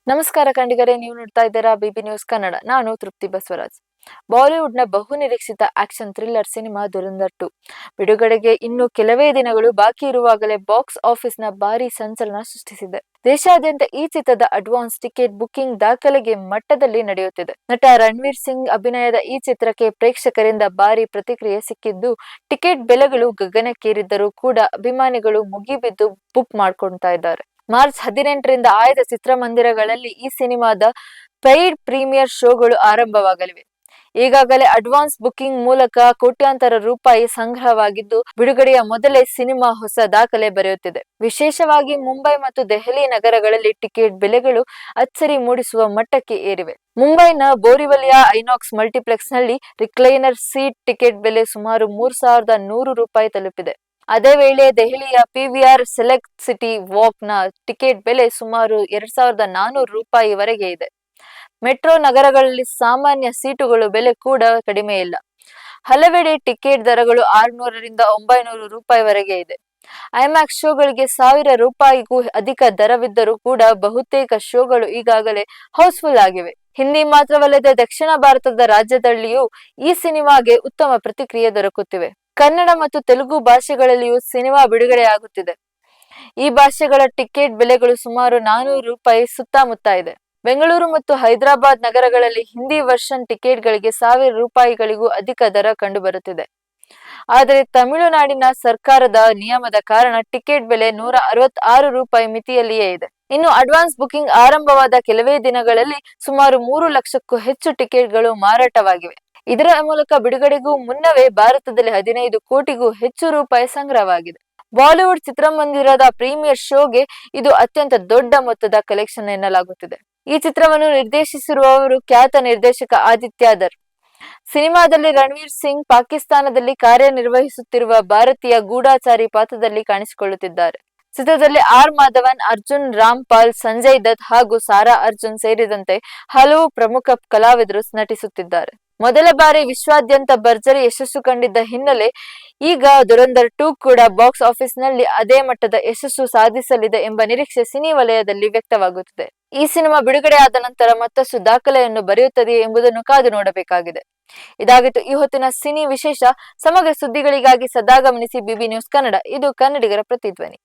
ನಮಸ್ಕಾರ ಕಂಡಿಗರೆ, ನೀವು ನೋಡ್ತಾ ಇದ್ದೀರಾ ಬಿಬಿ ನ್ಯೂಸ್ ಕನ್ನಡ. ನಾನು ತೃಪ್ತಿ ಬಸವರಾಜ್. ಬಾಲಿವುಡ್ನ ಬಹುನಿರೀಕ್ಷಿತ ಆಕ್ಷನ್ ಥ್ರಿಲ್ಲರ್ ಸಿನಿಮಾ ಧುರಂಧರ್ 2 ಬಿಡುಗಡೆಗೆ ಇನ್ನು ಕೆಲವೇ ದಿನಗಳು ಬಾಕಿ ಇರುವಾಗಲೇ ಬಾಕ್ಸ್ ಆಫೀಸ್ನ ಭಾರೀ ಸಂಚಲನ ಸೃಷ್ಟಿಸಿದೆ. ದೇಶಾದ್ಯಂತ ಈ ಚಿತ್ರದ ಅಡ್ವಾನ್ಸ್ ಟಿಕೆಟ್ ಬುಕಿಂಗ್ ದಾಖಲೆಗೆ ಮಟ್ಟದಲ್ಲಿ ನಡೆಯುತ್ತಿದೆ. ನಟ ರಣವೀರ್ ಸಿಂಗ್ ಅಭಿನಯದ ಈ ಚಿತ್ರಕ್ಕೆ ಪ್ರೇಕ್ಷಕರಿಂದ ಭಾರೀ ಪ್ರತಿಕ್ರಿಯೆ ಸಿಕ್ಕಿದ್ದು, ಟಿಕೆಟ್ ಬೆಲೆಗಳು ಗಗನಕ್ಕೇರಿದ್ದರೂ ಕೂಡ ಅಭಿಮಾನಿಗಳು ಮುಗಿಬಿದ್ದು ಬುಕ್ ಮಾಡ್ಕೊಳ್ತಾ ಇದ್ದಾರೆ. ಮಾರ್ಚ್ 18ರಿಂದ ಆಯ್ದ ಚಿತ್ರಮಂದಿರಗಳಲ್ಲಿ ಈ ಸಿನಿಮಾದ ಪೇಯ್ಡ್ ಪ್ರೀಮಿಯರ್ ಶೋಗಳು ಆರಂಭವಾಗಲಿವೆ. ಈಗಾಗಲೇ ಅಡ್ವಾನ್ಸ್ ಬುಕಿಂಗ್ ಮೂಲಕ ಕೋಟ್ಯಾಂತರ ರೂಪಾಯಿ ಸಂಗ್ರಹವಾಗಿದ್ದು, ಬಿಡುಗಡೆಯ ಮೊದಲೇ ಸಿನಿಮಾ ಹೊಸ ದಾಖಲೆ ಬರೆಯುತ್ತಿದೆ. ವಿಶೇಷವಾಗಿ ಮುಂಬೈ ಮತ್ತು ದೆಹಲಿ ನಗರಗಳಲ್ಲಿ ಟಿಕೆಟ್ ಬೆಲೆಗಳು ಅಚ್ಚರಿ ಮೂಡಿಸುವ ಮಟ್ಟಕ್ಕೆ ಏರಿವೆ. ಮುಂಬೈನ ಬೋರಿವಲಿಯ ಐನಾಕ್ಸ್ ಮಲ್ಟಿಪ್ಲೆಕ್ಸ್ನಲ್ಲಿ ರಿಕ್ಲೈನರ್ ಸೀಟ್ ಟಿಕೆಟ್ ಬೆಲೆ ಸುಮಾರು 3100 ರೂಪಾಯಿ ತಲುಪಿದೆ. ಅದೇ ವೇಳೆ ದೆಹಲಿಯ ಪಿವಿಆರ್ ಸೆಲೆಕ್ಟ್ ಸಿಟಿ ವಾಕ್ನ ಟಿಕೆಟ್ ಬೆಲೆ ಸುಮಾರು 2400 ರೂಪಾಯಿವರೆಗೆ ಇದೆ. ಮೆಟ್ರೋ ನಗರಗಳಲ್ಲಿ ಸಾಮಾನ್ಯ ಸೀಟುಗಳು ಬೆಲೆ ಕೂಡ ಕಡಿಮೆ ಇಲ್ಲ. ಹಲವೆಡೆ ಟಿಕೆಟ್ ದರಗಳು 600ರಿಂದ 900 ರೂಪಾಯಿವರೆಗೆ ಇದೆ. ಐಮ್ಯಾಕ್ಸ್ ಶೋಗಳಿಗೆ 1000 ರೂಪಾಯಿಗೂ ಅಧಿಕ ದರವಿದ್ದರೂ ಕೂಡ ಬಹುತೇಕ ಶೋಗಳು ಈಗಾಗಲೇ ಹೌಸ್ಫುಲ್ ಆಗಿವೆ. ಹಿಂದಿ ಮಾತ್ರವಲ್ಲದೆ ದಕ್ಷಿಣ ಭಾರತದ ರಾಜ್ಯದಲ್ಲಿಯೂ ಈ ಸಿನಿಮಾಗೆ ಉತ್ತಮ ಪ್ರತಿಕ್ರಿಯೆ ದೊರಕುತ್ತಿವೆ. ಕನ್ನಡ ಮತ್ತು ತೆಲುಗು ಭಾಷೆಗಳಲ್ಲಿಯೂ ಸಿನಿಮಾ ಬಿಡುಗಡೆಯಾಗುತ್ತಿದೆ. ಈ ಭಾಷೆಗಳ ಟಿಕೆಟ್ ಬೆಲೆಗಳು ಸುಮಾರು 400 ರೂಪಾಯಿ ಸುತ್ತಮುತ್ತ ಇದೆ. ಬೆಂಗಳೂರು ಮತ್ತು ಹೈದರಾಬಾದ್ ನಗರಗಳಲ್ಲಿ ಹಿಂದಿ ವರ್ಷನ್ ಟಿಕೆಟ್ಗಳಿಗೆ 1000 ರೂಪಾಯಿಗಳಿಗೂ ಅಧಿಕ ದರ ಕಂಡುಬರುತ್ತಿದೆ. ಆದರೆ ತಮಿಳುನಾಡಿನ ಸರ್ಕಾರದ ನಿಯಮದ ಕಾರಣ ಟಿಕೆಟ್ ಬೆಲೆ 166 ರೂಪಾಯಿ ಮಿತಿಯಲ್ಲಿಯೇ ಇದೆ. ಇನ್ನು ಅಡ್ವಾನ್ಸ್ ಬುಕಿಂಗ್ ಆರಂಭವಾದ ಕೆಲವೇ ದಿನಗಳಲ್ಲಿ ಸುಮಾರು 3 ಲಕ್ಷಕ್ಕೂ ಹೆಚ್ಚು ಟಿಕೆಟ್ಗಳು ಮಾರಾಟವಾಗಿವೆ. ಇದರ ಮೂಲಕ ಬಿಡುಗಡೆಗೂ ಮುನ್ನವೇ ಭಾರತದಲ್ಲಿ 15 ಕೋಟಿಗೂ ಹೆಚ್ಚು ರೂಪಾಯಿ ಸಂಗ್ರಹವಾಗಿದೆ. ಬಾಲಿವುಡ್ ಚಿತ್ರಮಂದಿರದ ಪ್ರೀಮಿಯರ್ ಶೋಗೆ ಇದು ಅತ್ಯಂತ ದೊಡ್ಡ ಮೊತ್ತದ ಕಲೆಕ್ಷನ್ ಎನ್ನಲಾಗುತ್ತಿದೆ. ಈ ಚಿತ್ರವನ್ನು ನಿರ್ದೇಶಿಸಿರುವವರು ಖ್ಯಾತ ನಿರ್ದೇಶಕ ಆದಿತ್ಯ ಧರ್. ಸಿನಿಮಾದಲ್ಲಿ ರಣವೀರ್ ಸಿಂಗ್ ಪಾಕಿಸ್ತಾನದಲ್ಲಿ ಕಾರ್ಯನಿರ್ವಹಿಸುತ್ತಿರುವ ಭಾರತೀಯ ಗೂಢಾಚಾರಿ ಪಾತ್ರದಲ್ಲಿ ಕಾಣಿಸಿಕೊಳ್ಳುತ್ತಿದ್ದಾರೆ. ಚಿತ್ರದಲ್ಲಿ ಆರ್ ಮಾಧವನ್, ಅರ್ಜುನ್ ರಾಮ್ಪಾಲ್, ಸಂಜಯ್ ದತ್ ಹಾಗೂ ಸಾರಾ ಅರ್ಜುನ್ ಸೇರಿದಂತೆ ಹಲವು ಪ್ರಮುಖ ಕಲಾವಿದರು ನಟಿಸುತ್ತಿದ್ದಾರೆ. ಮೊದಲ ಬಾರಿ ವಿಶ್ವಾದ್ಯಂತ ಭರ್ಜರಿ ಯಶಸ್ಸು ಕಂಡಿದ್ದ ಹಿನ್ನೆಲೆ ಈಗ ಧುರಂಧರ್ 2 ಕೂಡ ಬಾಕ್ಸ್ ಆಫೀಸ್ನಲ್ಲಿ ಅದೇ ಮಟ್ಟದ ಯಶಸ್ಸು ಸಾಧಿಸಲಿದೆ ಎಂಬ ನಿರೀಕ್ಷೆ ಸಿನಿ ವಲಯದಲ್ಲಿ ವ್ಯಕ್ತವಾಗುತ್ತಿದೆ. ಈ ಸಿನಿಮಾ ಬಿಡುಗಡೆಯಾದ ನಂತರ ಮತ್ತಷ್ಟು ದಾಖಲೆಯನ್ನು ಬರೆಯುತ್ತದೆಯೇ ಎಂಬುದನ್ನು ಕಾದು ನೋಡಬೇಕಾಗಿದೆ. ಇದಾಗಿತ್ತು ಈ ಹೊತ್ತಿನ ಸಿನಿ ವಿಶೇಷ. ಸಮಗ್ರ ಸುದ್ದಿಗಳಿಗಾಗಿ ಸದಾ ಗಮನಿಸಿ ಬಿಬಿ ನ್ಯೂಸ್ ಕನ್ನಡ. ಇದು ಕನ್ನಡಿಗರ ಪ್ರತಿಧ್ವನಿ.